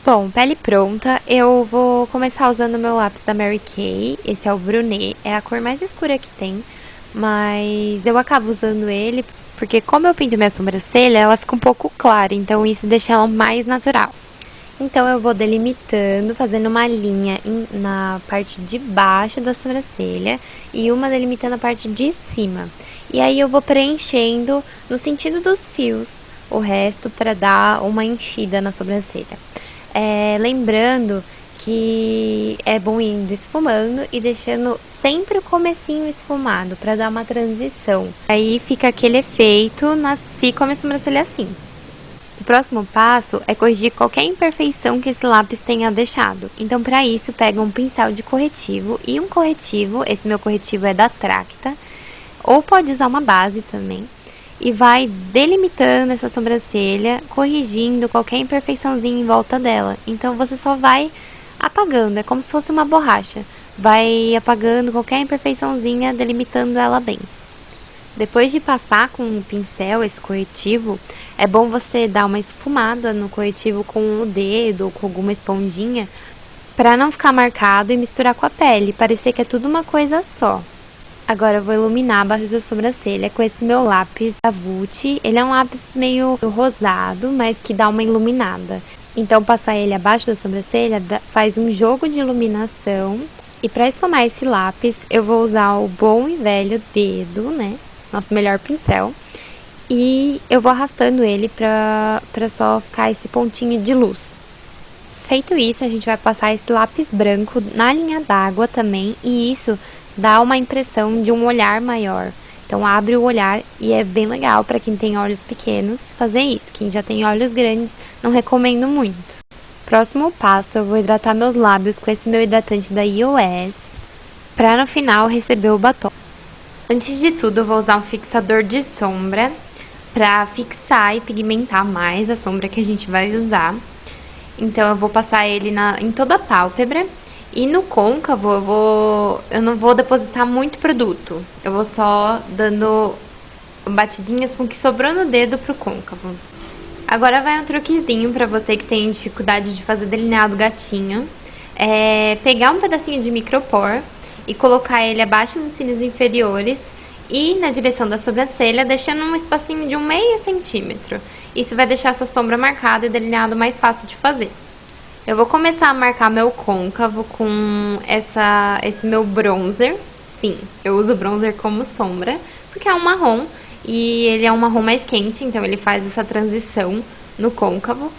Bom, pele pronta, eu vou começar usando o meu lápis da Mary Kay. Esse é o Brunet, é a cor mais escura que tem, mas eu acabo usando ele porque como eu pinto minha sobrancelha, ela fica um pouco clara, então isso deixa ela mais natural. Então eu vou delimitando, fazendo uma linha na parte de baixo da sobrancelha e uma delimitando a parte de cima. E aí eu vou preenchendo no sentido dos fios o resto para dar uma enchida na sobrancelha. Lembrando que é bom indo esfumando e deixando sempre o comecinho esfumado para dar uma transição. Aí fica aquele efeito, nasci com a minha sobrancelha assim. O próximo passo é corrigir qualquer imperfeição que esse lápis tenha deixado. Então, para isso, pega um pincel de corretivo e um corretivo, esse meu corretivo é da Tracta, ou pode usar uma base também, e vai delimitando essa sobrancelha, corrigindo qualquer imperfeiçãozinha em volta dela. Então, você só vai apagando, é como se fosse uma borracha. Vai apagando qualquer imperfeiçãozinha, delimitando ela bem. Depois de passar com o pincel, esse corretivo, é bom você dar uma esfumada no corretivo com o dedo ou com alguma esponjinha para não ficar marcado e misturar com a pele, parecer que é tudo uma coisa só. Agora eu vou iluminar abaixo da sobrancelha com esse meu lápis Avult. Ele é um lápis meio rosado, mas que dá uma iluminada. Então passar ele abaixo da sobrancelha faz um jogo de iluminação. E para esfumar esse lápis, eu vou usar o bom e velho dedo, né? Nosso melhor pincel. E eu vou arrastando ele pra só ficar esse pontinho de luz. Feito isso, a gente vai passar esse lápis branco na linha d'água também. E isso dá uma impressão de um olhar maior. Então abre o olhar e é bem legal para quem tem olhos pequenos fazer isso. Quem já tem olhos grandes, não recomendo muito. Próximo passo, eu vou hidratar meus lábios com esse meu hidratante da EOS, para no final receber o batom. Antes de tudo, eu vou usar um fixador de sombra para fixar e pigmentar mais a sombra que a gente vai usar. Então eu vou passar ele em toda a pálpebra. E no côncavo eu não vou depositar muito produto. Eu vou só dando batidinhas com o que sobrou no dedo pro côncavo. Agora vai um truquezinho pra você que tem dificuldade de fazer delineado gatinho. Pegar um pedacinho de micropor e colocar ele abaixo dos cílios inferiores e na direção da sobrancelha, deixando um espacinho de 0,5 centímetro. Isso vai deixar a sua sombra marcada e delineado mais fácil de fazer. Eu vou começar a marcar meu côncavo com esse meu bronzer. Sim, eu uso bronzer como sombra, porque é um marrom e ele é um marrom mais quente, então ele faz essa transição no côncavo.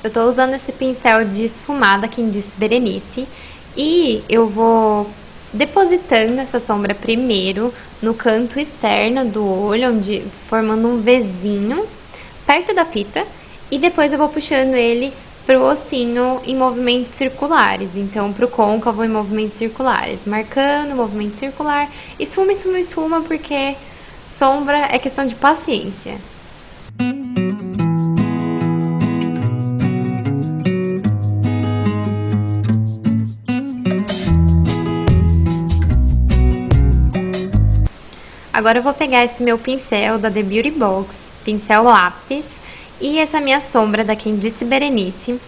Eu tô usando esse pincel de esfumada, quem disse Berenice, e eu vou depositando essa sombra primeiro no canto externo do olho, formando um Vzinho perto da fita, e depois eu vou puxando ele pro ossinho em movimentos circulares. Então, pro côncavo em movimentos circulares. Marcando, movimento circular. Esfuma, esfuma, esfuma, porque sombra é questão de paciência. Agora eu vou pegar esse meu pincel da The Beauty Box, pincel lápis, e essa minha sombra da Quem Disse Berenice.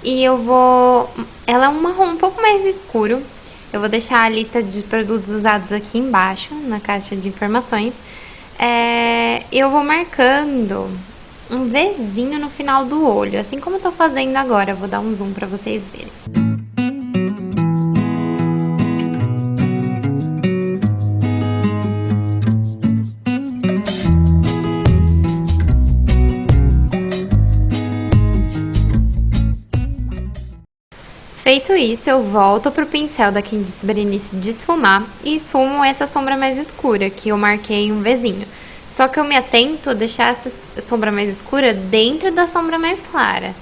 E ela é um marrom um pouco mais escuro. Eu vou deixar a lista de produtos usados aqui embaixo, na caixa de informações. Eu vou marcando um Vzinho no final do olho, assim como eu tô fazendo agora. Eu vou dar um zoom pra vocês verem. Feito isso, eu volto pro pincel da Quem Disse Berenice de esfumar e esfumo essa sombra mais escura, que eu marquei um Vzinho. Só que eu me atento a deixar essa sombra mais escura dentro da sombra mais clara.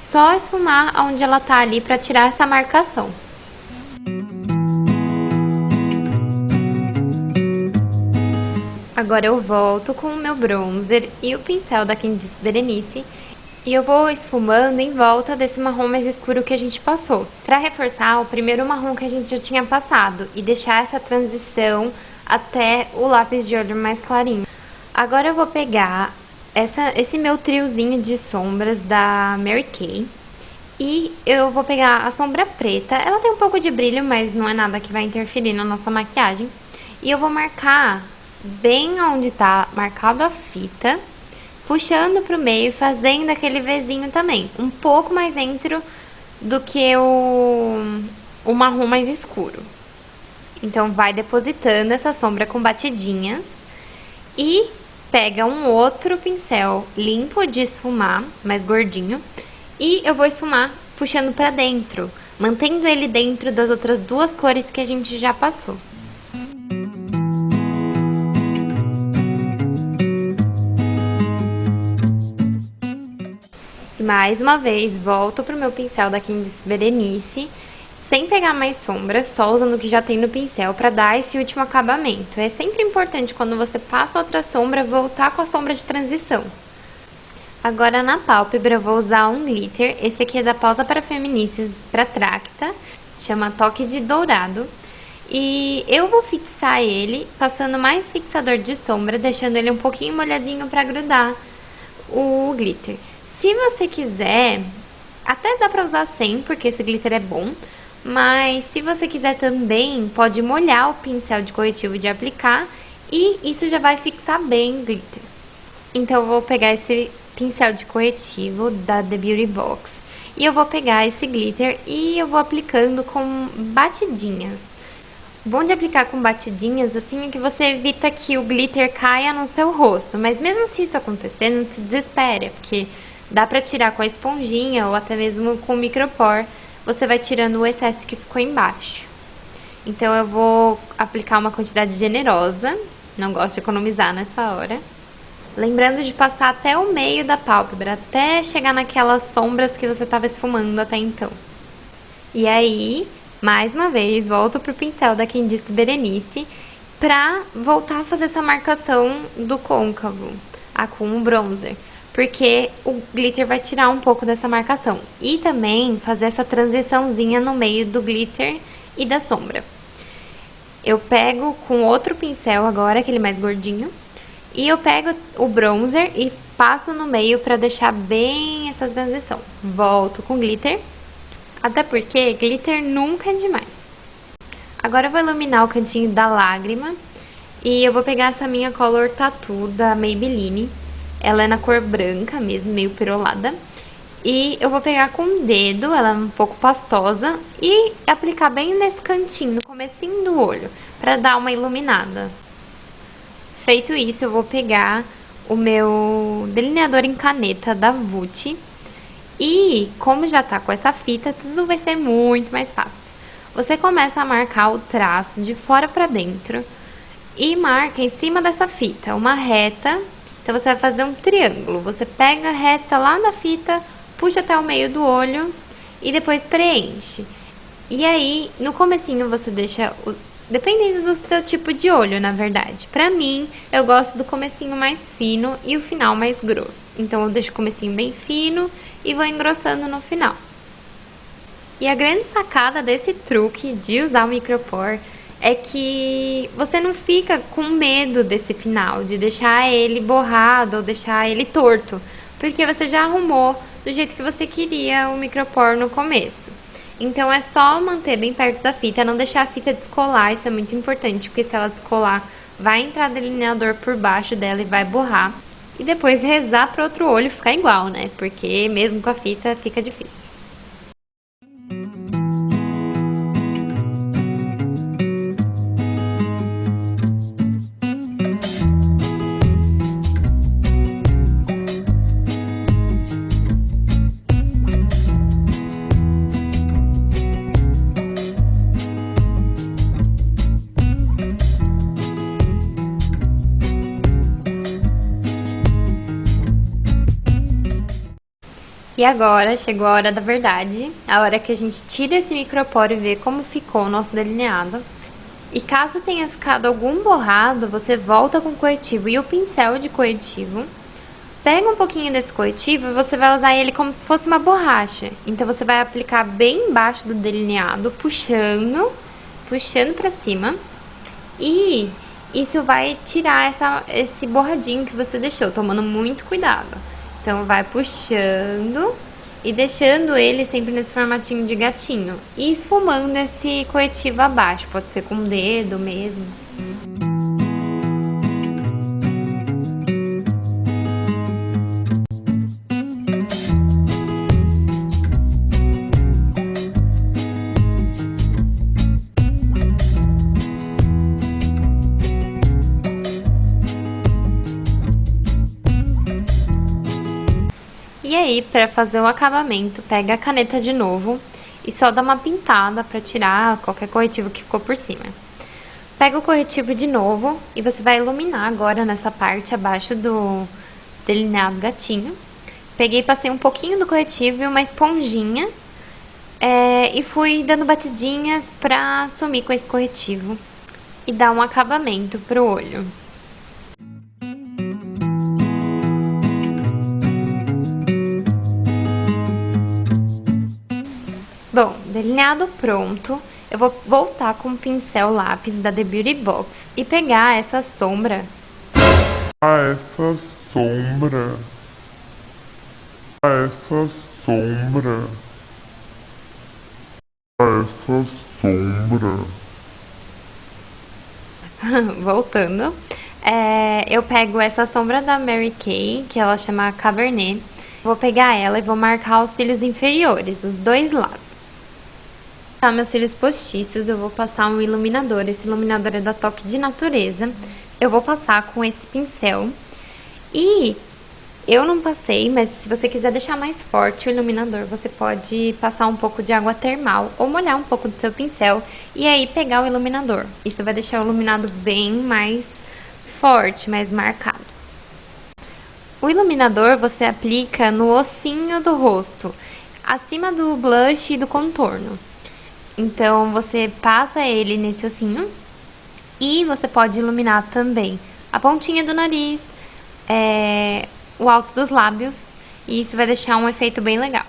Só esfumar onde ela tá ali pra tirar essa marcação. Agora eu volto com o meu bronzer e o pincel da Quem Disse Berenice. E eu vou esfumando em volta desse marrom mais escuro que a gente passou, para reforçar o primeiro marrom que a gente já tinha passado e deixar essa transição até o lápis de olho mais clarinho. Agora eu vou pegar esse meu triozinho de sombras da Mary Kay E eu vou pegar a sombra preta. Ela tem um pouco de brilho, mas não é nada que vai interferir na nossa maquiagem. E eu vou marcar bem onde tá marcado a fita, puxando pro meio e fazendo aquele Vzinho também. Um pouco mais dentro do que o marrom mais escuro. Então, vai depositando essa sombra com batidinhas. E pega um outro pincel limpo de esfumar, mais gordinho. E eu vou esfumar puxando pra dentro, mantendo ele dentro das outras duas cores que a gente já passou. E mais uma vez, volto pro meu pincel da Candice Berenice, sem pegar mais sombra, só usando o que já tem no pincel para dar esse último acabamento. É sempre importante quando você passa outra sombra, voltar com a sombra de transição. Agora na pálpebra eu vou usar um glitter, esse aqui é da Pausa para Feministas para Tracta, chama Toque de Dourado. E eu vou fixar ele passando mais fixador de sombra, deixando ele um pouquinho molhadinho para grudar o glitter. Se você quiser, até dá pra usar sem, porque esse glitter é bom. Mas se você quiser também, pode molhar o pincel de corretivo de aplicar. E isso já vai fixar bem o glitter. Então eu vou pegar esse pincel de corretivo da The Beauty Box. E eu vou pegar esse glitter e eu vou aplicando com batidinhas. O bom de aplicar com batidinhas, assim, é que você evita que o glitter caia no seu rosto. Mas mesmo se isso acontecer, não se desespere, porque dá pra tirar com a esponjinha ou até mesmo com o micropor. Você vai tirando o excesso que ficou embaixo. Então eu vou aplicar uma quantidade generosa, não gosto de economizar nessa hora. Lembrando de passar até o meio da pálpebra, até chegar naquelas sombras que você estava esfumando até então. E aí, mais uma vez, volto pro pincel da Candice Berenice pra voltar a fazer essa marcação do côncavo, com o bronzer. Porque o glitter vai tirar um pouco dessa marcação. E também fazer essa transiçãozinha no meio do glitter e da sombra. Eu pego com outro pincel agora, aquele mais gordinho. E eu pego o bronzer e passo no meio pra deixar bem essa transição. Volto com glitter. Até porque glitter nunca é demais. Agora eu vou iluminar o cantinho da lágrima. E eu vou pegar essa minha Color Tattoo da Maybelline. Ela é na cor branca mesmo, meio perolada. E eu vou pegar com o dedo, ela é um pouco pastosa, e aplicar bem nesse cantinho, no comecinho do olho, pra dar uma iluminada. Feito isso, eu vou pegar o meu delineador em caneta da Vult. E como já tá com essa fita, tudo vai ser muito mais fácil. Você começa a marcar o traço de fora pra dentro e marca em cima dessa fita uma reta. Então, você vai fazer um triângulo. Você pega a reta lá na fita, puxa até o meio do olho e depois preenche. E aí, no comecinho, você deixa, dependendo do seu tipo de olho, na verdade. Pra mim, eu gosto do comecinho mais fino e o final mais grosso. Então, eu deixo o comecinho bem fino e vou engrossando no final. E a grande sacada desse truque de usar o micropor é que você não fica com medo desse final, de deixar ele borrado ou deixar ele torto, porque você já arrumou do jeito que você queria o micropor no começo. Então é só manter bem perto da fita, não deixar a fita descolar, isso é muito importante, porque se ela descolar, vai entrar delineador por baixo dela e vai borrar. E depois rezar para outro olho ficar igual, né? Porque mesmo com a fita fica difícil. E agora chegou a hora da verdade, a hora que a gente tira esse micropor e vê como ficou o nosso delineado. E caso tenha ficado algum borrado, você volta com o corretivo e o pincel de corretivo. Pega um pouquinho desse corretivo e você vai usar ele como se fosse uma borracha. Então você vai aplicar bem embaixo do delineado, puxando pra cima. E isso vai tirar esse borradinho que você deixou, tomando muito cuidado. Então vai puxando e deixando ele sempre nesse formatinho de gatinho. E esfumando esse corretivo abaixo, pode ser com o dedo mesmo. E aí, para fazer o acabamento, pega a caneta de novo e só dá uma pintada para tirar qualquer corretivo que ficou por cima. Pega o corretivo de novo e você vai iluminar agora nessa parte abaixo do delineado gatinho. Peguei, passei um pouquinho do corretivo e uma esponjinha e fui dando batidinhas para sumir com esse corretivo e dar um acabamento pro olho. Bom, delineado pronto, eu vou voltar com o pincel lápis da The Beauty Box e pegar essa sombra. Essa sombra. Essa sombra. Essa sombra. Voltando, eu pego essa sombra da Mary Kay, que ela chama Cabernet. Vou pegar ela e vou marcar os cílios inferiores, os dois lados. Para meus cílios postiços, eu vou passar um iluminador. Esse iluminador é da Toque de Natureza. Eu vou passar com esse pincel. E eu não passei, mas se você quiser deixar mais forte o iluminador, você pode passar um pouco de água termal ou molhar um pouco do seu pincel e aí pegar o iluminador. Isso vai deixar o iluminado bem mais forte, mais marcado. O iluminador você aplica no ossinho do rosto, acima do blush e do contorno. Então, você passa ele nesse ossinho e você pode iluminar também a pontinha do nariz, o alto dos lábios, e isso vai deixar um efeito bem legal.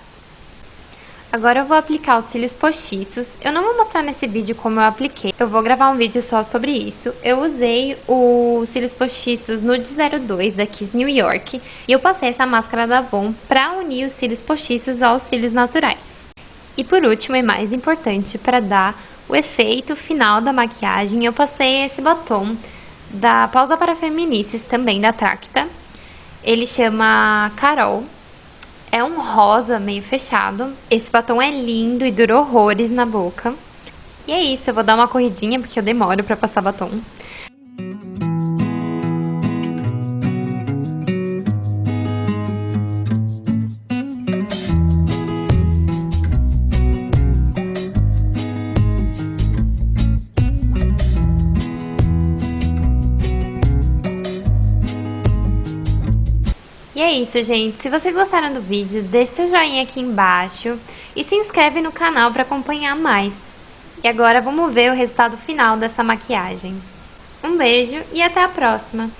Agora eu vou aplicar os cílios postiços. Eu não vou mostrar nesse vídeo como eu apliquei, eu vou gravar um vídeo só sobre isso. Eu usei os cílios postiços Nude 02 da Kiss New York e eu passei essa máscara da Avon para unir os cílios postiços aos cílios naturais. E por último, e mais importante, para dar o efeito final da maquiagem, eu passei esse batom da Pausa para Feminices, também da Tracta. Ele chama Carol. É um rosa meio fechado. Esse batom é lindo e dura horrores na boca. E é isso, eu vou dar uma corridinha porque eu demoro para passar batom. E é isso, gente. Se vocês gostaram do vídeo, deixe seu joinha aqui embaixo e se inscreve no canal para acompanhar mais. E agora vamos ver o resultado final dessa maquiagem. Um beijo e até a próxima!